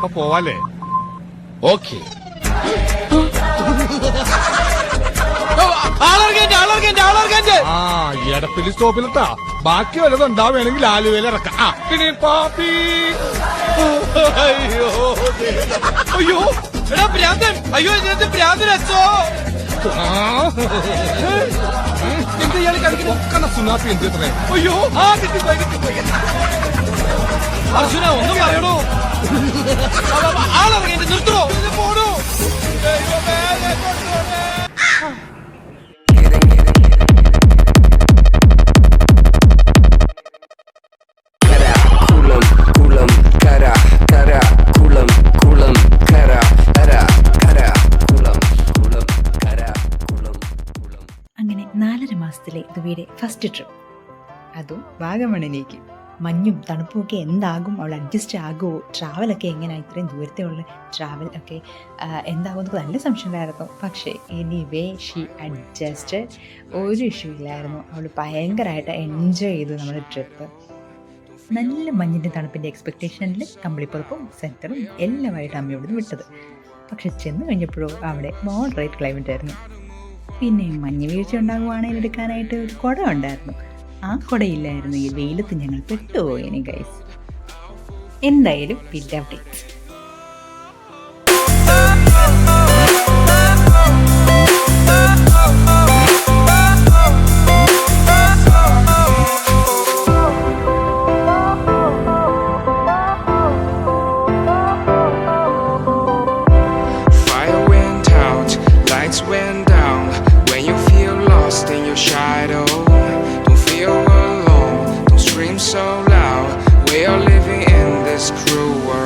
അപ്പൊ പോവാല്ലേ? ഓക്കെ. ആ എടപ്പള്ളി സ്റ്റോപ്പിലിട്ടാ. ബാക്കി വല്ലതും ഉണ്ടാവുകയാണെങ്കിൽ ആലുവയിൽ ഇറക്കാം. പിന്നെ പാപ്പി. അയ്യോ അയ്യോ എടാ ഭ്രാന്തൻ. അയ്യോ ഇതിനകത്ത് ഭ്രാന്തൻ അച്ചോ. എന്താ ഇയാൾ കളിക്കുന്ന സുനാപ്പി എന്ത്? അയ്യോ ആ കിട്ടിപ്പോയി. അർജുന ഒന്നും പറയണോ? ആളിറങ്ങി നിർത്തണോ? പോണോ? അങ്ങനെ 4.5 മാസത്തിലെ ദുബൈയുടെ ഫസ്റ്റ് ട്രിപ്പ്, അതും വാഗമണിലേക്ക്. മഞ്ഞും തണുപ്പും ഒക്കെ എന്താകും, അവൾ അഡ്ജസ്റ്റ് ആകുമോ, ട്രാവലൊക്കെ എങ്ങനെയാണ്, ഇത്രയും ദൂരത്തെ ഉള്ള ട്രാവൽ ഒക്കെ എന്താകുമെന്ന് നല്ല സംശയം ഉണ്ടായിരുന്നു. പക്ഷേ എനിവേ ഷീ അഡ്ജസ്റ്റഡ്, ഒരു ഇഷ്യൂ ഇല്ലായിരുന്നു. അവൾ ഭയങ്കരമായിട്ട് എൻജോയ് ചെയ്തു നമ്മുടെ ട്രിപ്പ്. നല്ല മഞ്ഞിൻ്റെ തണുപ്പിൻ്റെ എക്സ്പെക്റ്റേഷനിൽ കമ്പിളിപ്പുറപ്പും സെറ്ററും എല്ലാമായിട്ട് അമ്മയോട് വിട്ടത്. പക്ഷെ ചെന്ന് കഴിഞ്ഞപ്പോഴോ അവിടെ മോഡറേറ്റ് ക്ലൈമറ്റ് ആയിരുന്നു. പിന്നെ മഞ്ഞ് വീഴ്ച ഉണ്ടാകുവാണെങ്കിൽ എടുക്കാനായിട്ട് ഒരു കുട ഉണ്ടായിരുന്നു. ആ കുടയില്ലായിരുന്നു ഈ വെയിലത്ത് ഞങ്ങൾ പെട്ടുപോയേനെ ഗൈസ്. എന്തായാലും വിത്ത് updates. Went down when you feel lost in your shadow. Don't feel alone, don't scream so loud. We are living in this cruel world.